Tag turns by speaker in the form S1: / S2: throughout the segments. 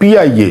S1: PIA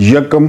S1: 1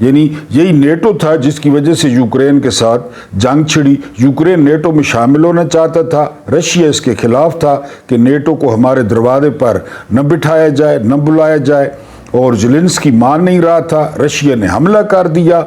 S1: یعنی یہی NATO تھا جس کی وجہ سے یوکرین کے ساتھ جنگ چھڑی. یوکرین نیٹو میں شامل ہونا چاہتا تھا, رشیا اس کے خلاف تھا کہ نیٹو کو ہمارے دروازے پر نہ بٹھایا جائے, نہ بلایا جائے, اور زیلنسکی مان نہیں رہا تھا. رشیا نے حملہ کر دیا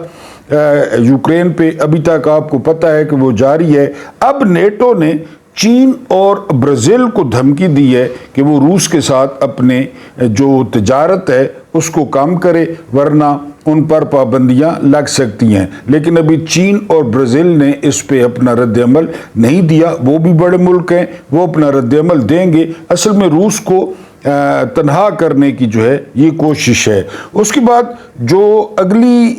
S1: یوکرین پہ. ابھی تک آپ کو پتہ ہے کہ وہ جاری ہے. اب نیٹو نے چین اور برازیل کو دھمکی دی ہے کہ وہ روس کے ساتھ اپنے جو تجارت ہے اس کو کم کرے, ورنہ ان پر پابندیاں لگ سکتی ہیں. لیکن ابھی چین اور برازیل نے اس پہ اپنا رد عمل نہیں دیا. وہ بھی بڑے ملک ہیں, وہ اپنا رد عمل دیں گے. اصل میں روس کو تنہا کرنے کی جو ہے یہ کوشش ہے. اس کے بعد جو اگلی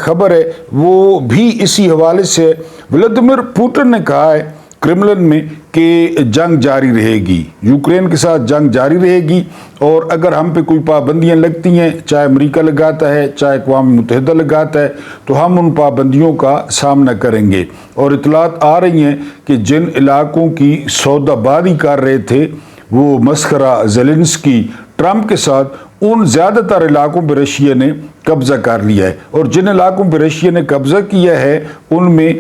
S1: خبر ہے وہ بھی اسی حوالے سے. ولادیمیر پوٹن نے کہا ہے کرملن میں کہ جنگ جاری رہے گی, یوکرین کے ساتھ جنگ جاری رہے گی, اور اگر ہم پہ کوئی پابندیاں لگتی ہیں, چاہے امریکہ لگاتا ہے, چاہے اقوام متحدہ لگاتا ہے, تو ہم ان پابندیوں کا سامنا کریں گے. اور اطلاعات آ رہی ہیں کہ جن علاقوں کی سودا بازی کر رہے تھے وہ مسخرہ زیلنسکی ٹرمپ کے ساتھ, ان زیادہ تر علاقوں پہ رشیا نے قبضہ کر لیا ہے. اور جن علاقوں پہ رشیا نے قبضہ کیا ہے ان میں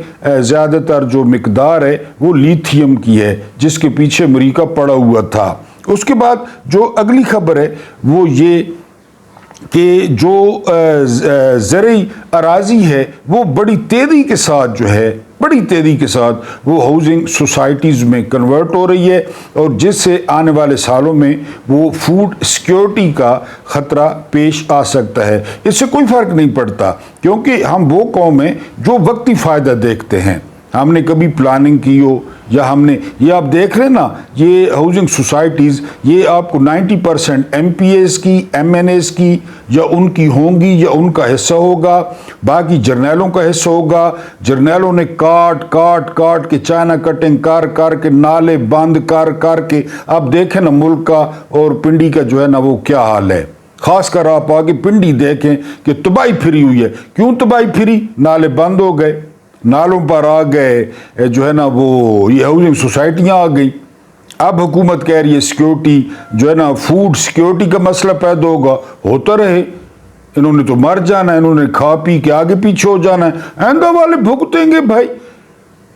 S1: زیادہ تر جو مقدار ہے وہ لیتھیم کی ہے, جس کے پیچھے امریکہ پڑا ہوا تھا. اس کے بعد جو اگلی خبر ہے وہ یہ کہ جو زرعی اراضی ہے وہ بڑی تیزی کے ساتھ جو ہے وہ ہاؤسنگ سوسائٹیز میں کنورٹ ہو رہی ہے, اور جس سے آنے والے سالوں میں وہ فوڈ سیکیورٹی کا خطرہ پیش آ سکتا ہے. اس سے کوئی فرق نہیں پڑتا کیونکہ ہم وہ قوم ہیں جو وقتی فائدہ دیکھتے ہیں. ہم نے کبھی پلاننگ کی ہو یا ہم نے یہ آپ دیکھ رہے نا, یہ ہاؤسنگ سوسائٹیز یہ آپ کو 90% ایم پی ایز کی, ایم این ایز کی یا ان کی ہوں گی یا ان کا حصہ ہوگا, باقی جرنیلوں کا حصہ ہوگا. جرنیلوں نے کاٹ کے چائنا کٹنگ کر کے نالے بند کر کے آپ دیکھیں نا ملک کا اور پنڈی کا جو ہے نا وہ کیا حال ہے. خاص کر آپ آگے پنڈی دیکھیں کہ تباہی پھری ہوئی ہے. کیوں تباہی پھری؟ نالے بند ہو گئے, نالوں پر آ گئے جو ہے نا وہ یہ ہاؤسنگ سوسائٹیاں آ گئی. اب حکومت کہہ رہی ہے سیکیورٹی جو ہے نا فوڈ سیکیورٹی کا مسئلہ پیدا ہوتا رہے. انہوں نے تو مر جانا ہے, انہوں نے کھا پی کے آگے پیچھے ہو جانا ہے, آئندہ والے بھگتیں گے بھائی.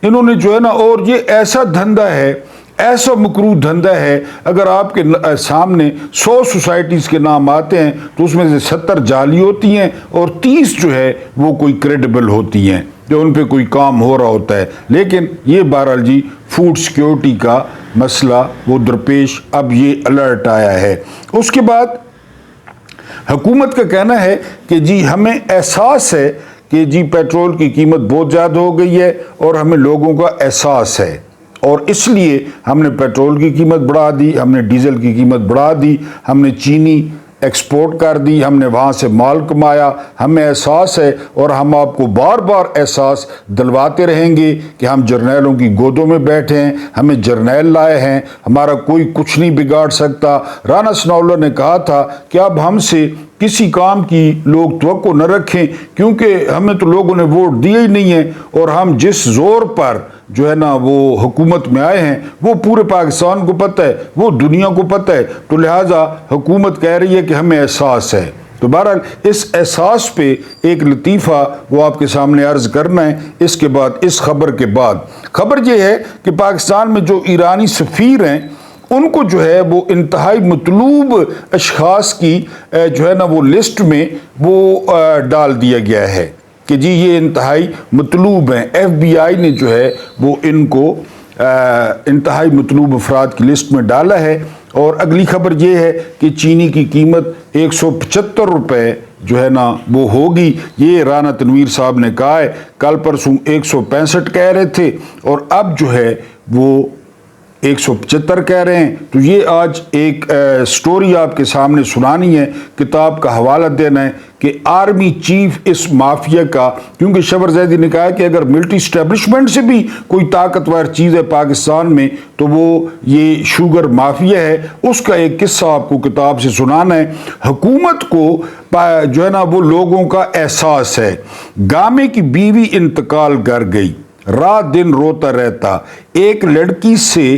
S1: انہوں نے جو ہے نا, اور یہ ایسا دھندا ہے, ایسا مکروہ دھندا ہے. اگر آپ کے سامنے 100 سوسائٹیز کے نام آتے ہیں تو اس میں سے 70 جعلی ہوتی ہیں اور 30 جو ہے وہ کوئی کریڈیبل ہوتی ہیں جو ان پہ کوئی کام ہو رہا ہوتا ہے. لیکن یہ بہرحال جی فوڈ سیکیورٹی کا مسئلہ وہ درپیش اب یہ الرٹ آیا ہے. اس کے بعد حکومت کا کہنا ہے کہ جی ہمیں احساس ہے کہ جی پیٹرول کی قیمت بہت زیادہ ہو گئی ہے اور ہمیں لوگوں کا احساس ہے, اور اس لیے ہم نے پیٹرول کی قیمت بڑھا دی, ہم نے ڈیزل کی قیمت بڑھا دی, ہم نے چینی ایکسپورٹ کر دی, ہم نے وہاں سے مال کمایا. ہمیں احساس ہے اور ہم آپ کو بار بار احساس دلواتے رہیں گے کہ ہم جرنیلوں کی گودوں میں بیٹھے ہیں, ہمیں جرنیل لائے ہیں, ہمارا کوئی کچھ نہیں بگاڑ سکتا. رانا ثناءاللہ نے کہا تھا کہ اب ہم سے کسی کام کی لوگ توقع نہ رکھیں کیونکہ ہمیں تو لوگوں نے ووٹ دیے ہی نہیں ہیں, اور ہم جس زور پر جو ہے نا وہ حکومت میں آئے ہیں وہ پورے پاکستان کو پتہ ہے, وہ دنیا کو پتہ ہے. تو لہٰذا حکومت کہہ رہی ہے کہ ہمیں احساس ہے. تو بہرحال اس احساس پہ ایک لطیفہ وہ آپ کے سامنے عرض کرنا ہے. اس کے بعد اس خبر کے بعد خبر یہ ہے کہ پاکستان میں جو ایرانی سفیر ہیں ان کو جو ہے وہ انتہائی مطلوب اشخاص کی جو ہے نا وہ لسٹ میں وہ ڈال دیا گیا ہے کہ جی یہ انتہائی مطلوب ہیں. ایف بی آئی نے جو ہے وہ ان کو انتہائی مطلوب افراد کی لسٹ میں ڈالا ہے. اور اگلی خبر یہ ہے کہ چینی کی قیمت 175 روپے جو ہے نا وہ ہوگی. یہ رانا تنویر صاحب نے کہا ہے, کل پرسوں 165 کہہ رہے تھے اور اب جو ہے وہ 175 کہہ رہے ہیں. تو یہ آج ایک سٹوری آپ کے سامنے سنانی ہے, کتاب کا حوالہ دینا ہے کہ آرمی چیف اس مافیا کا, کیونکہ شبر زیدی نے کہا کہ اگر ملٹری اسٹیبلشمنٹ سے بھی کوئی طاقتور چیز ہے پاکستان میں تو وہ یہ شوگر مافیا ہے. اس کا ایک قصہ آپ کو کتاب سے سنانا ہے. حکومت کو جو ہے نا وہ لوگوں کا احساس ہے. گامے کی بیوی انتقال کر گئی, رات دن روتا رہتا, ایک لڑکی سے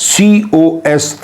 S1: COS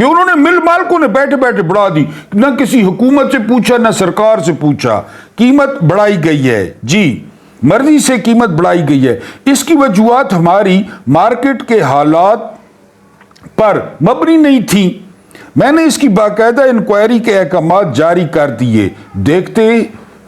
S1: کہ انہوں نے مل مالکوں نے بیٹھے بیٹھے بڑھا دی، نہ کسی حکومت سے پوچھا نہ سرکار سے پوچھا، قیمت بڑھائی گئی ہے، جی مرضی سے قیمت بڑھائی گئی ہے۔ اس کی وجوہات ہماری مارکیٹ کے حالات پر مبنی نہیں تھی۔ میں نے اس کی باقاعدہ انکوائری کے احکامات جاری کر دیے، دیکھتے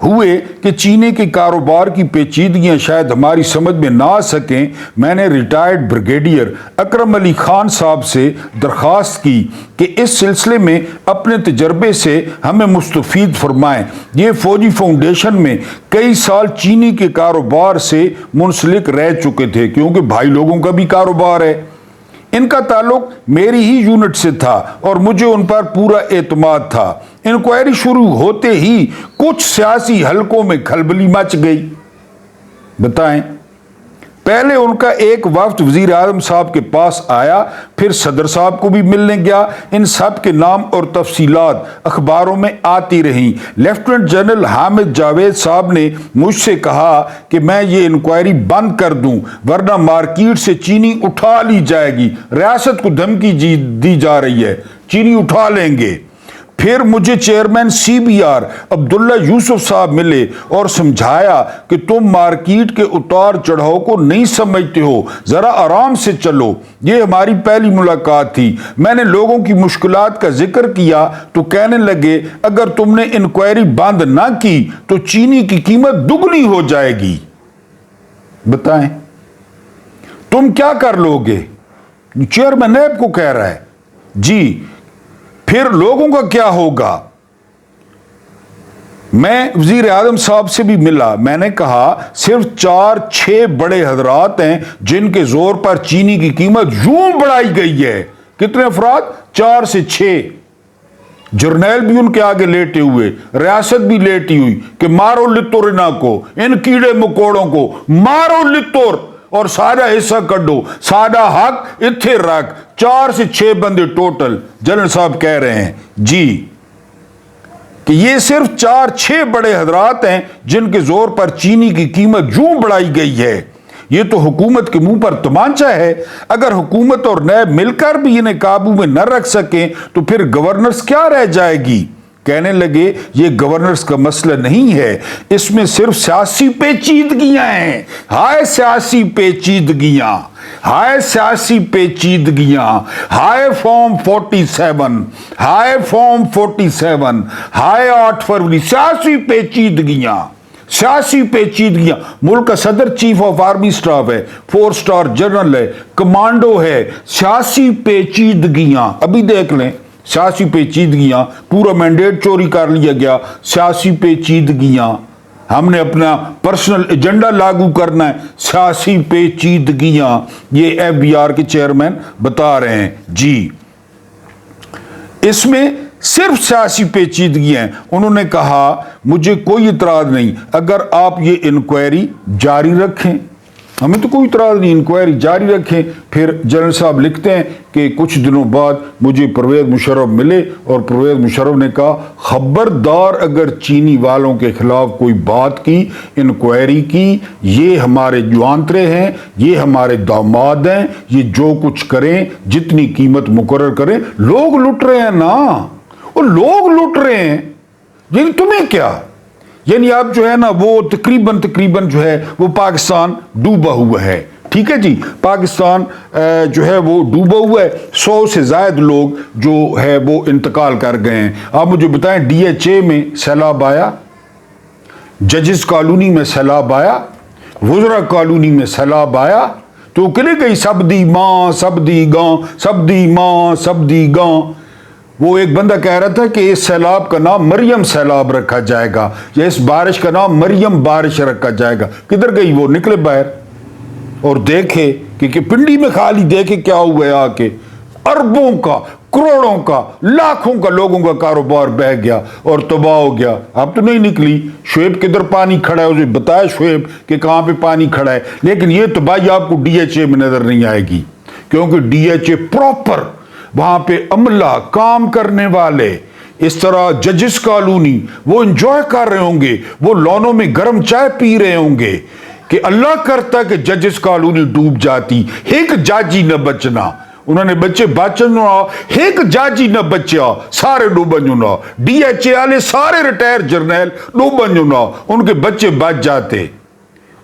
S1: ہوئے کہ چینی کے کاروبار کی پیچیدگیاں شاید ہماری سمجھ میں نہ آ سکیں، میں نے ریٹائرڈ بریگیڈیئر اکرم علی خان صاحب سے درخواست کی کہ اس سلسلے میں اپنے تجربے سے ہمیں مستفید فرمائیں۔ یہ فوجی فاؤنڈیشن میں کئی سال چینی کے کاروبار سے منسلک رہ چکے تھے، کیونکہ بھائی لوگوں کا بھی کاروبار ہے۔ ان کا تعلق میری ہی یونٹ سے تھا اور مجھے ان پر پورا اعتماد تھا۔ انکوائری شروع ہوتے ہی کچھ سیاسی حلقوں میں کھلبلی مچ گئی۔ بتائیں، پہلے ان کا ایک وفد وزیر اعظم صاحب کے پاس آیا، پھر صدر صاحب کو بھی ملنے گیا۔ ان سب کے نام اور تفصیلات اخباروں میں آتی رہیں۔ لیفٹیننٹ جنرل حامد جاوید صاحب نے مجھ سے کہا کہ میں یہ انکوائری بند کر دوں، ورنہ مارکیٹ سے چینی اٹھا لی جائے گی۔ ریاست کو دھمکی دی جا رہی ہے، چینی اٹھا لیں گے۔ پھر مجھے چیئرمین سی بی آر عبداللہ یوسف صاحب ملے اور سمجھایا کہ تم مارکیٹ کے اتار چڑھاؤ کو نہیں سمجھتے ہو، ذرا آرام سے چلو۔ یہ ہماری پہلی ملاقات تھی۔ میں نے لوگوں کی مشکلات کا ذکر کیا تو کہنے لگے اگر تم نے انکوائری بند نہ کی تو چینی کی قیمت دگنی ہو جائے گی۔ بتائیں تم کیا کر لو گے؟ چیئرمین نیب کو کہہ رہا ہے، جی پھر لوگوں کا کیا ہوگا؟ میں وزیر اعظم صاحب سے بھی ملا، میں نے کہا صرف 4-6 بڑے حضرات ہیں جن کے زور پر چینی کی قیمت یوں بڑھائی گئی ہے۔ کتنے افراد؟ 4 سے 6۔ جرنیل بھی ان کے آگے لیٹے ہوئے، ریاست بھی لیٹی ہوئی کہ مارو لتورنا کو، ان کیڑے مکوڑوں کو مارو لتور اور سارا حصہ کڈو، سارا حق اتھے رکھ۔ 4 سے 6 بندے ٹوٹل جنرل صاحب کہہ رہے ہیں جی کہ یہ صرف 4-6 بڑے حضرات ہیں جن کے زور پر چینی کی قیمت یوں بڑھائی گئی ہے۔ یہ تو حکومت کے منہ پر تمانچہ ہے۔ اگر حکومت اور نیب مل کر بھی انہیں قابو میں نہ رکھ سکیں تو پھر گورننس کیا رہ جائے گی؟ کہنے لگے یہ گورننس کا مسئلہ نہیں ہے، اس میں صرف سیاسی پیچیدگیاں ہیں۔ ہائے سیاسی پیچیدگیاں، ہائے سیاسی پیچیدگیاں، ہائے فارم 47، ہائے فارم 47، ہائے 8 فروری، سیاسی پیچیدگیاں، سیاسی پیچیدگیاں۔ ملک کا صدر چیف آف آرمی سٹاف ہے، 4 سٹار جنرل ہے، کمانڈو ہے، سیاسی پیچیدگیاں۔ ابھی دیکھ لیں سیاسی پیچیدگیاں، پورا مینڈیٹ چوری کر لیا گیا، سیاسی پیچیدگیاں، ہم نے اپنا پرسنل ایجنڈا لاگو کرنا ہے، سیاسی پیچیدگیاں۔ یہ ایف بی آر کے چیئرمین بتا رہے ہیں جی اس میں صرف سیاسی پیچیدگیاں ہیں۔ انہوں نے کہا مجھے کوئی اعتراض نہیں اگر آپ یہ انکوائری جاری رکھیں، ہمیں تو کوئی اعتراض نہیں، انکوائری جاری رکھیں۔ پھر جنرل صاحب لکھتے ہیں کہ کچھ دنوں بعد مجھے پرویز مشرف ملے اور پرویز مشرف نے کہا خبردار اگر چینی والوں کے خلاف کوئی بات کی، انکوائری کی، یہ ہمارے جو آنترے ہیں، یہ ہمارے داماد ہیں، یہ جو کچھ کریں، جتنی قیمت مقرر کریں، لوگ لٹ رہے ہیں نا، وہ لوگ لٹ رہے ہیں، یعنی تمہیں کیا؟ یعنی اب جو ہے نا وہ تقریباً جو ہے وہ پاکستان ڈوبا ہوا ہے، ٹھیک ہے جی، پاکستان جو ہے وہ ڈوبا ہوا ہے۔ 100 سے زائد لوگ جو ہے وہ انتقال کر گئے ہیں۔ آپ مجھے بتائیں ڈی ایچ اے میں سیلاب آیا، ججز کالونی میں سیلاب آیا، وزراء کالونی میں سیلاب آیا، تو کہنے گئی سب دی ماں سب دی گاں، سب دی ماں سب دی گاں۔ وہ ایک بندہ کہہ رہا تھا کہ اس سیلاب کا نام مریم سیلاب رکھا جائے گا، یا اس بارش کا نام مریم بارش رکھا جائے گا۔ کدھر گئی وہ؟ نکلے باہر اور دیکھے کہ پنڈی میں خالی دیکھے کیا ہوا ہے، آ کے اربوں کا، کروڑوں کا، لاکھوں کا لوگوں کا کاروبار بہ گیا اور تباہ ہو گیا۔ اب تو نہیں نکلی شعیب کدھر پانی کھڑا ہے، اسے بتایا شعیب کہ کہاں پہ پانی کھڑا ہے، لیکن یہ تباہی آپ کو ڈی ایچ اے میں نظر نہیں آئے گی، کیونکہ ڈی ایچ اے پراپر وہاں پہ عملہ کام کرنے والے، اس طرح ججز کالونی وہ انجوائے کر رہے ہوں گے، وہ لونوں میں گرم چائے پی رہے ہوں گے کہ اللہ کرتا کہ ججز کالونی ڈوب جاتی، ایک جاجی نہ بچنا، انہوں نے بچے بچن ایک جاجی نہ بچیا سارے ڈوبن نہ ڈی ایچ اے والے سارے ریٹائر جرنیل ڈوبن نہ ان کے بچے بچ جاتے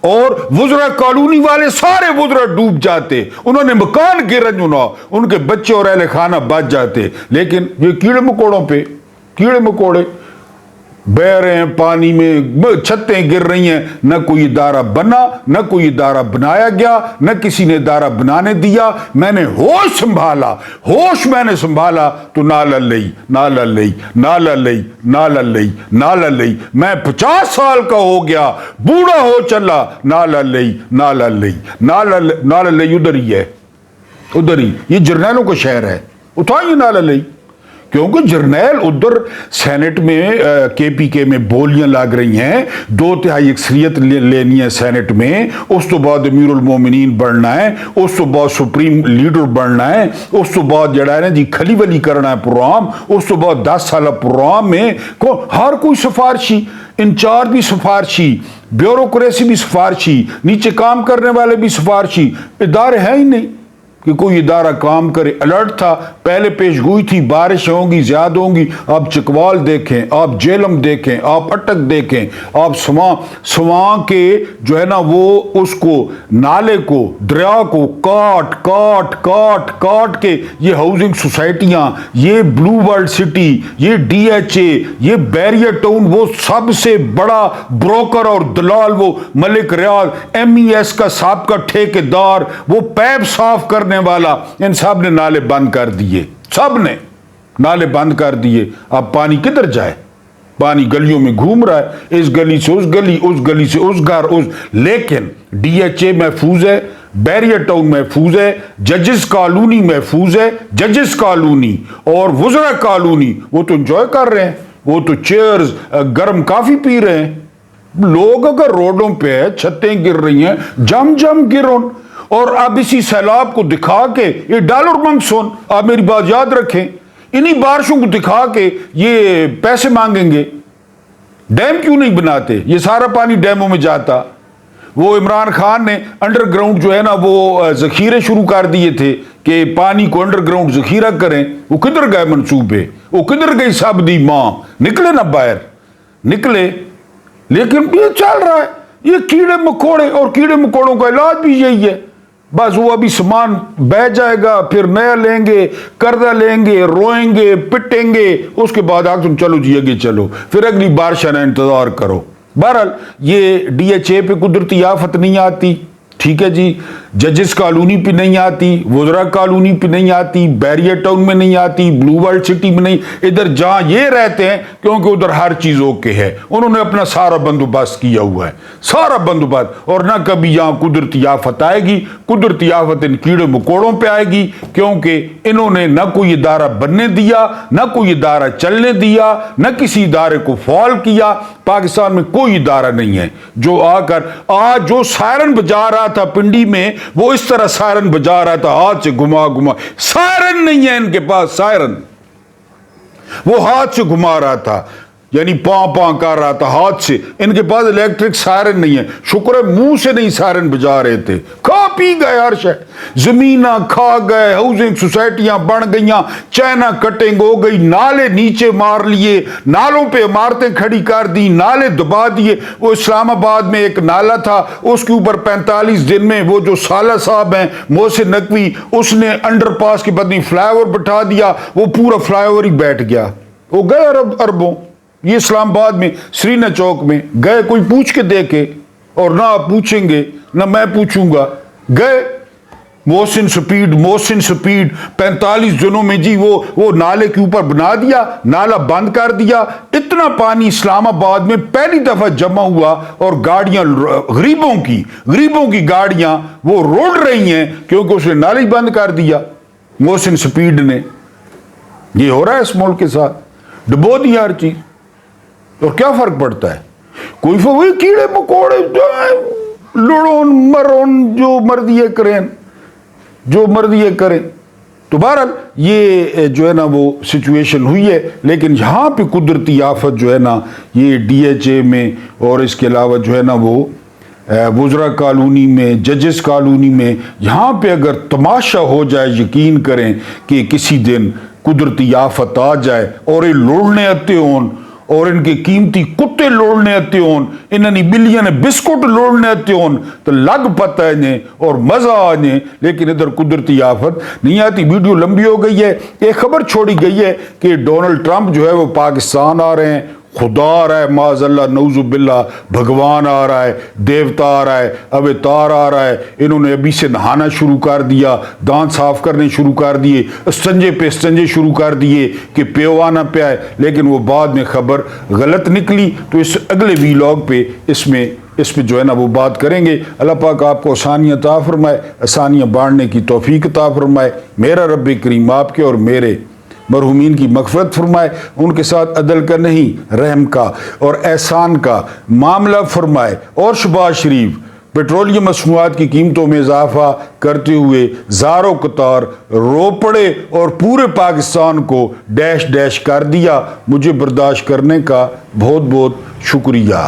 S1: اور وزراء کالونی والے سارے وزراء ڈوب جاتے انہوں نے مکان گرن نہ ان کے بچے اور اہل خانہ بچ جاتے لیکن یہ کیڑے مکوڑوں پہ کیڑے مکوڑے بہ رہے ہیں پانی میں چھتیں گر رہی ہیں نہ کوئی ادارہ بنا نہ کوئی ادارہ بنایا گیا نہ کسی نے ادارہ بنانے دیا میں نے ہوش میں نے سنبھالا تو نالا لئی میں 50 سال کا ہو گیا بوڑھا ہو چلا نالا لئی ادھر ہی یہ جرنیلوں کا شہر ہے اٹھائیے نالا لئی کیونکہ جرنیل ادھر سینٹ میں کے پی کے میں بولیاں لگ رہی ہیں 2/3 اکثریت لینی ہے سینٹ میں اس تو بعد امیر المومنین بڑھنا ہے اس تو بعد سپریم لیڈر بڑھنا ہے اس تو بعد جڑا ہے جی کھلی ولی کرنا ہے پروگرام اس تو بعد 10 سالہ پروگرام میں ہر کوئی سفارشی انچارج بھی سفارشی بیوروکریسی بھی سفارشی نیچے کام کرنے والے بھی سفارشی ادارے ہیں ہی نہیں کہ کوئی ادارہ کام کرے الرٹ تھا پہلے پیش گوئی تھی بارش ہوں گی زیادہ ہوں گی آپ چکوال دیکھیں آپ جیلم دیکھیں آپ اٹک دیکھیں آپ سواں کے جو ہے نا وہ اس کو نالے کو دریا کو کاٹ کے یہ ہاؤسنگ سوسائٹیاں یہ بلو ورلڈ سٹی یہ ڈی ایچ اے یہ بیریئر ٹاؤن وہ سب سے بڑا بروکر اور دلال وہ ملک ریاض ایم ای ایس کا سابقہ ٹھیکیدار وہ پیپ صاف کرنے والا ان سب نے نالے بند کر دیے سب نے نالے بند کر دیے اب پانی کدھر جائے پانی گلیوں میں گھوم رہا ہے اس گلی سے اس گلی اس گلی سے اس گھر لیکن ڈی ایچ اے محفوظ ہے بیریئر ٹاؤن محفوظ ہے ججز کالونی محفوظ ہے ججز کالونی اور وزراء کالونی وہ تو انجوائے کر رہے ہیں وہ تو چیئرز گرم کافی پی رہے ہیں لوگ اگر روڈوں پہ چھتیں گر رہی ہیں جم گرون اور اب اسی سیلاب کو دکھا کے یہ ڈالر منگسون آپ میری بات یاد رکھیں انہی بارشوں کو دکھا کے یہ پیسے مانگیں گے ڈیم کیوں نہیں بناتے یہ سارا پانی ڈیموں میں جاتا وہ عمران خان نے انڈر گراؤنڈ جو ہے نا وہ ذخیرے شروع کر دیے تھے کہ پانی کو انڈر گراؤنڈ ذخیرہ کریں وہ کدھر گئے منصوبے وہ کدھر گئی سب دی ماں نکلے نہ باہر نکلے لیکن یہ چل رہا ہے یہ کیڑے مکوڑے اور کیڑے مکوڑوں کا علاج بھی یہی ہے بس وہ ابھی سامان بہ جائے گا پھر نیا لیں گے قرضہ لیں گے روئیں گے پٹیں گے اس کے بعد تم چلو جی آگے چلو پھر اگلی بارش کا انتظار کرو بہرحال یہ ڈی ایچ اے پہ قدرتی آفت نہیں آتی ٹھیک ہے جی ججز کالونی پہ نہیں آتی وزراء کالونی پہ نہیں آتی بیریئر ٹاؤن میں نہیں آتی بلو ورلڈ سٹی میں نہیں ادھر جہاں یہ رہتے ہیں کیونکہ ادھر ہر چیز اوکے ہے انہوں نے اپنا سارا بندوبست کیا ہوا ہے سارا بندوبست اور نہ کبھی یہاں قدرتی آفت آئے گی قدرتی آفت ان کیڑے مکوڑوں پہ آئے گی کیونکہ انہوں نے نہ کوئی ادارہ بننے دیا نہ کوئی ادارہ چلنے دیا نہ کسی ادارے کو فعال کیا پاکستان میں کوئی ادارہ نہیں ہے جو آ کر آج جو سائرن بجا رہا تھا پنڈی میں وہ اس طرح سائرن بجا رہا تھا ہاتھ سے گھما سائرن نہیں ہے ان کے پاس سائرن وہ ہاتھ سے گھما رہا تھا یعنی پاں کر رہا تھا ہاتھ سے ان کے پاس الیکٹرک سائرن نہیں ہے شکر ہے منہ سے نہیں سائرن بجا رہے تھے کھا پی گئے ہر شے زمیناں کھا گئے ہاؤسنگ سوسائٹیاں بن گئیاں چائنا کٹنگ ہو گئی نالے نیچے مار لیے نالوں پہ عمارتیں کھڑی کر دی نالے دبا دیے وہ اسلام آباد میں ایک نالا تھا اس کے اوپر 45 دن میں وہ جو سالہ صاحب ہیں محسن نقوی اس نے انڈر پاس کے بدنی فلائی اوور بٹھا دیا وہ پورا فلائی اوور ہی بیٹھ گیا وہ گئے اربوں یہ اسلام آباد میں سرینا چوک میں گئے کوئی پوچھ کے دیکھے اور نہ آپ پوچھیں گے نہ میں پوچھوں گا گئے محسن سپیڈ 45 دنوں میں جی وہ نالے کے اوپر بنا دیا نالا بند کر دیا اتنا پانی اسلام آباد میں پہلی دفعہ جمع ہوا اور گاڑیاں غریبوں کی گاڑیاں وہ روڑ رہی ہیں کیونکہ اس نے نالے بند کر دیا محسن سپیڈ نے یہ ہو رہا ہے اس ملک کے ساتھ ڈبو دیا ہر چیز اور کیا فرق پڑتا ہے کوئی وہی کیڑے مکوڑے لڑون مرون جو مرضی کریں تو بہرحال یہ جو ہے نا وہ سچویشن ہوئی ہے لیکن یہاں پہ قدرتی آفت جو ہے نا یہ ڈی ایچ اے میں اور اس کے علاوہ جو ہے نا وہ وزراء کالونی میں، ججز کالونی میں، یہاں پہ اگر تماشا ہو جائے، یقین کریں کہ کسی دن قدرتی آفت آ جائے اور یہ لوڑنے آتے ہون اور ان کے قیمتی کتے لوڑنے آتے ہون، انہوں بلیاں بسکٹ لوڑنے آتے ہون تو لگ پتہ ہے انہیں اور مزہ آنے، لیکن ادھر قدرتی آفت نہیں آتی۔ ویڈیو لمبی ہو گئی ہے، ایک خبر چھوڑی گئی ہے کہ ڈونلڈ ٹرمپ جو ہے وہ پاکستان آ رہے ہیں، خدا آ رہا ہے، معاذ اللہ نعوذ باللہ، بھگوان آ رہا ہے، دیوتا آ رہا ہے، اوتار آ رہا ہے، انہوں نے ابھی سے نہانا شروع کر دیا، دانت صاف کرنے شروع کر دیے، استنجے پہ استنجے شروع کر دیے کہ پیو آنا پہ آئے، لیکن وہ بعد میں خبر غلط نکلی۔ تو اس اگلے ویلاگ پہ اس پہ جو ہے نا وہ بات کریں گے۔ اللہ پاک آپ کو آسانیاں عطا فرمائے، آسانیاں بانٹنے کی توفیق عطا فرمائے۔ میرا رب کریم آپ کے اور میرے مرحومین کی مغفرت فرمائے، ان کے ساتھ عدل کا نہیں رحم کا اور احسان کا معاملہ فرمائے۔ اور شہباز شریف پیٹرولیم مصنوعات کی قیمتوں میں اضافہ کرتے ہوئے زاروں قطار رو پڑے اور پورے پاکستان کو ڈیش ڈیش کر دیا۔ مجھے برداشت کرنے کا بہت بہت شکریہ۔